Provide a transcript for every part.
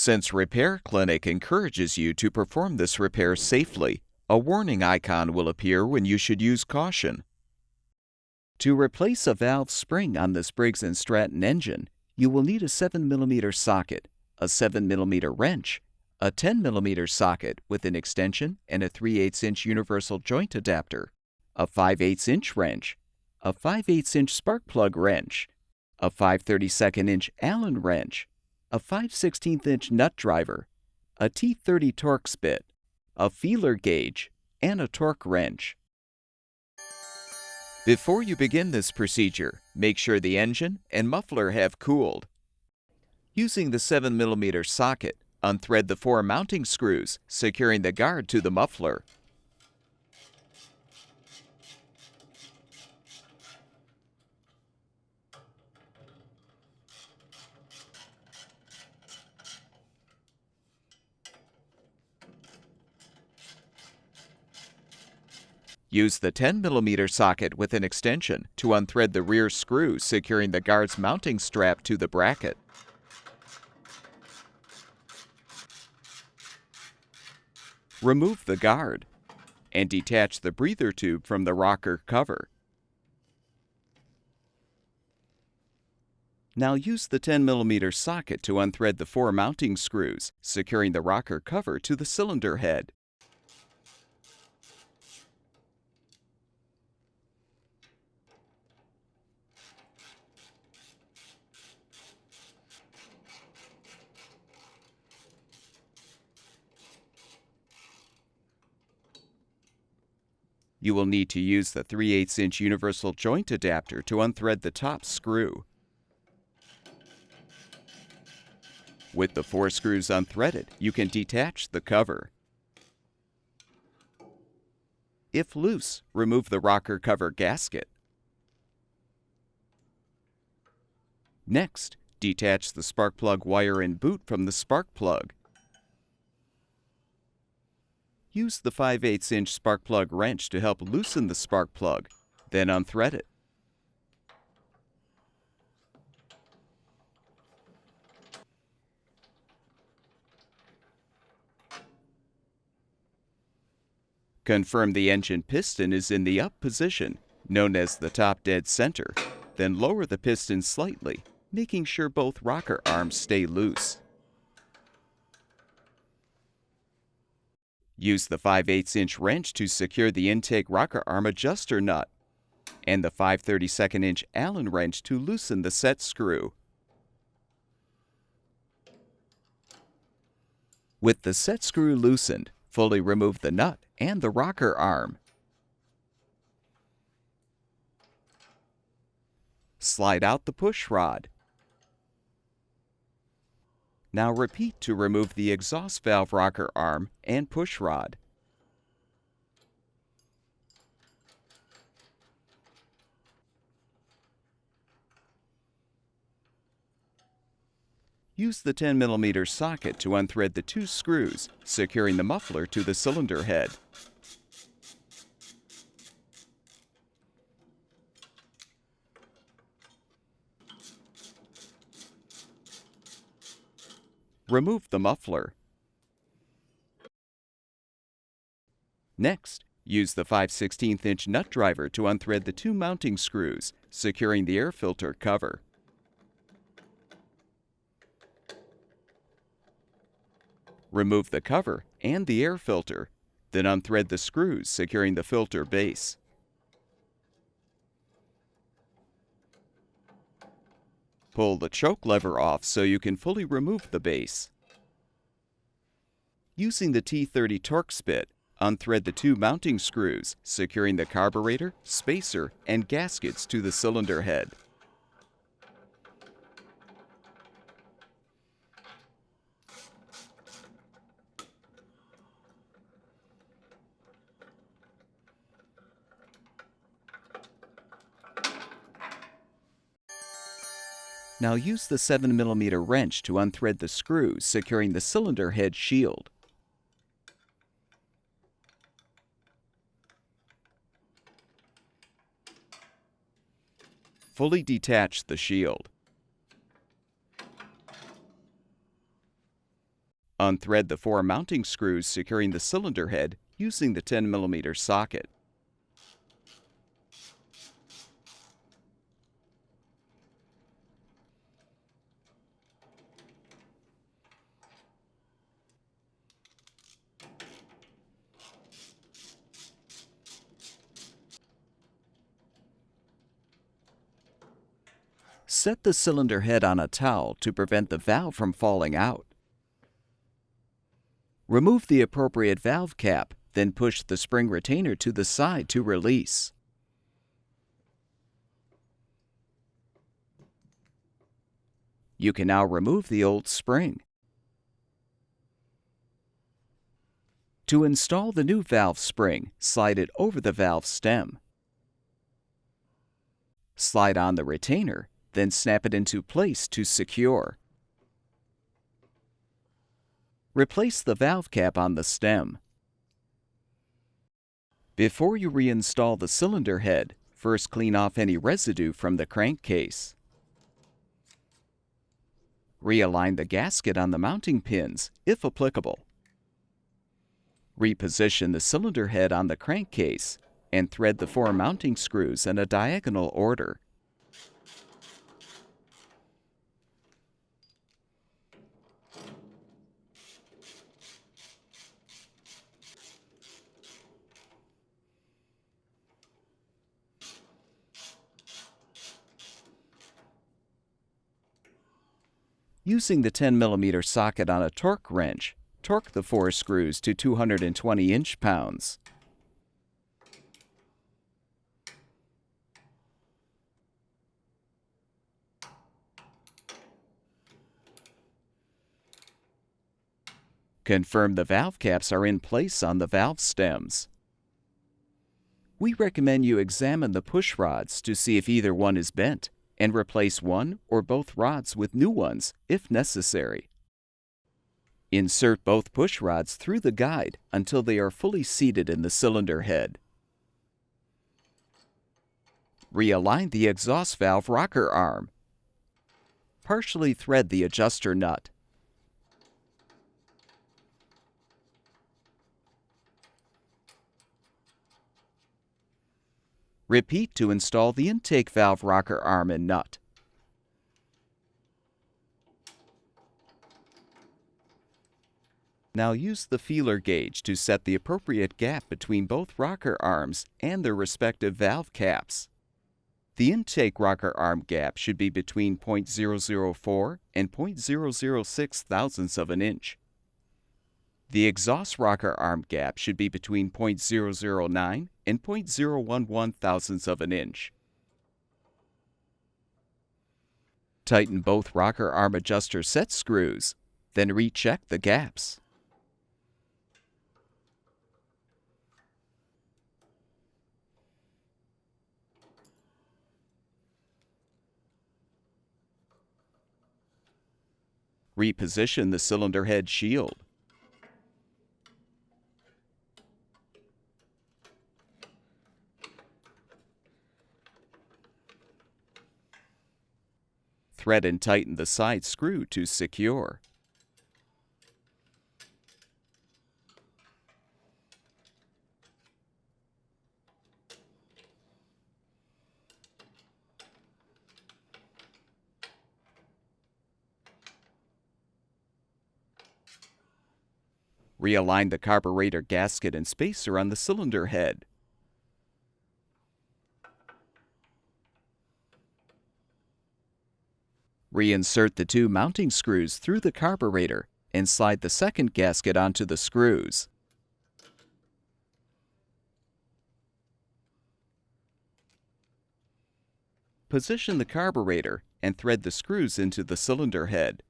Since Repair Clinic encourages you to perform this repair safely, a warning icon will appear when you should use caution. To replace a valve spring on this Briggs Stratton engine, you will need a 7mm socket, a 7mm wrench, a 10mm socket with an extension and a 3/8" universal joint adapter, a 5/8" wrench, a 5/8" spark plug wrench, a 5/32" Allen wrench, a 5/16" nut driver, a T30 Torx bit, a feeler gauge, and a torque wrench. Before you begin this procedure, make sure the engine and muffler have cooled. Using the 7mm socket, unthread the 4 mounting screws, securing the guard to the muffler. Use the 10mm socket with an extension to unthread the rear screw securing the guard's mounting strap to the bracket. Remove the guard and detach the breather tube from the rocker cover. Now use the 10mm socket to unthread the 4 mounting screws, securing the rocker cover to the cylinder head. You will need to use the 3/8" universal joint adapter to unthread the top screw. With the 4 screws unthreaded, you can detach the cover. If loose, remove the rocker cover gasket. Next, detach the spark plug wire and boot from the spark plug. Use the 5/8" spark plug wrench to help loosen the spark plug, then unthread it. Confirm the engine piston is in the up position, known as the top dead center, then lower the piston slightly, making sure both rocker arms stay loose. Use the 5/8" wrench to secure the intake rocker arm adjuster nut, and the 5/32" Allen wrench to loosen the set screw. With the set screw loosened, fully remove the nut and the rocker arm. Slide out the push rod. Now repeat to remove the exhaust valve rocker arm and push rod. Use the 10mm socket to unthread the 2 screws, securing the muffler to the cylinder head. Remove the muffler. Next, use the 5/16" nut driver to unthread the 2 mounting screws, securing the air filter cover. Remove the cover and the air filter, then unthread the screws securing the filter base. Pull the choke lever off so you can fully remove the base. Using the T30 Torx bit, unthread the 2 mounting screws, securing the carburetor, spacer, and gaskets to the cylinder head. Now use the 7mm wrench to unthread the screws securing the cylinder head shield. Fully detach the shield. Unthread the 4 mounting screws securing the cylinder head using the 10mm socket. Set the cylinder head on a towel to prevent the valve from falling out. Remove the appropriate valve cap, then push the spring retainer to the side to release. You can now remove the old spring. To install the new valve spring, slide it over the valve stem. Slide on the retainer, then snap it into place to secure. Replace the valve cap on the stem. Before you reinstall the cylinder head, first clean off any residue from the crankcase. Realign the gasket on the mounting pins, if applicable. Reposition the cylinder head on the crankcase and thread the 4 mounting screws in a diagonal order. Using the 10mm socket on a torque wrench, torque the 4 screws to 220 inch-pounds. Confirm the valve caps are in place on the valve stems. We recommend you examine the push rods to see if either one is bent, and replace one or both rods with new ones if necessary. Insert both push rods through the guide until they are fully seated in the cylinder head. Realign the exhaust valve rocker arm. Partially thread the adjuster nut. Repeat to install the intake valve rocker arm and nut. Now use the feeler gauge to set the appropriate gap between both rocker arms and their respective valve caps. The intake rocker arm gap should be between 0.004 and 0.006 thousandths of an inch. The exhaust rocker arm gap should be between 0.009 and 0.011 thousandths of an inch. Tighten both rocker arm adjuster set screws, then recheck the gaps. Reposition the cylinder head shield. Thread and tighten the side screw to secure. Realign the carburetor gasket and spacer on the cylinder head. Reinsert the 2 mounting screws through the carburetor and slide the second gasket onto the screws. Position the carburetor and thread the screws into the cylinder head.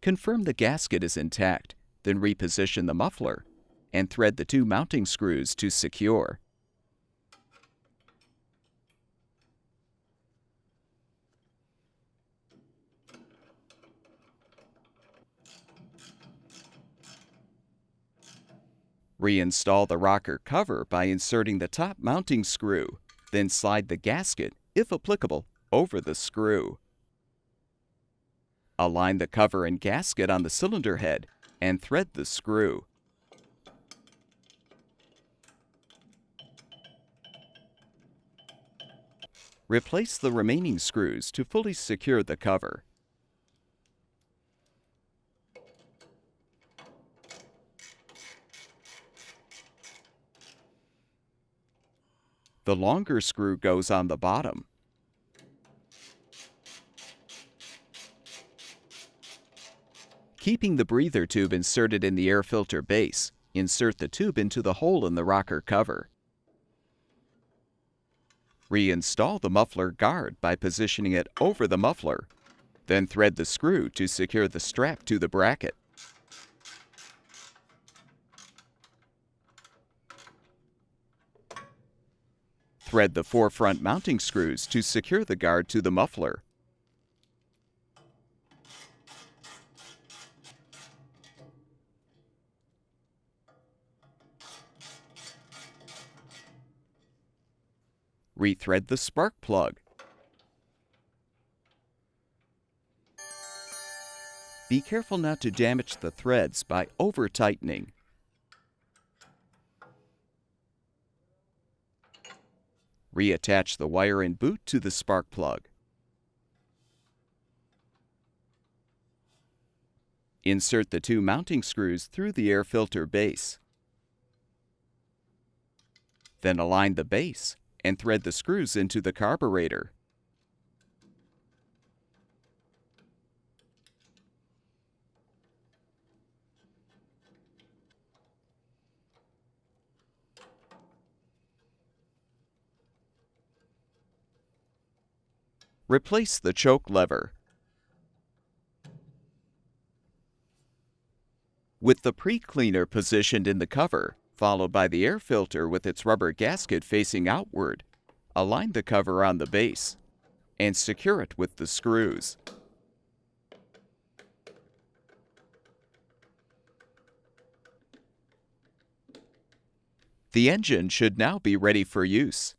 Confirm the gasket is intact, then reposition the muffler and thread the 2 mounting screws to secure. Reinstall the rocker cover by inserting the top mounting screw, then slide the gasket, if applicable, over the screw. Align the cover and gasket on the cylinder head and thread the screw. Replace the remaining screws to fully secure the cover. The longer screw goes on the bottom. Keeping the breather tube inserted in the air filter base, insert the tube into the hole in the rocker cover. Reinstall the muffler guard by positioning it over the muffler. Then thread the screw to secure the strap to the bracket. Thread the 4 front mounting screws to secure the guard to the muffler. Rethread the spark plug. Be careful not to damage the threads by over-tightening. Reattach the wire and boot to the spark plug. Insert the 2 mounting screws through the air filter base. Then align the base and thread the screws into the carburetor. Replace the choke lever. With the pre-cleaner positioned in the cover, followed by the air filter with its rubber gasket facing outward, align the cover on the base and secure it with the screws. The engine should now be ready for use.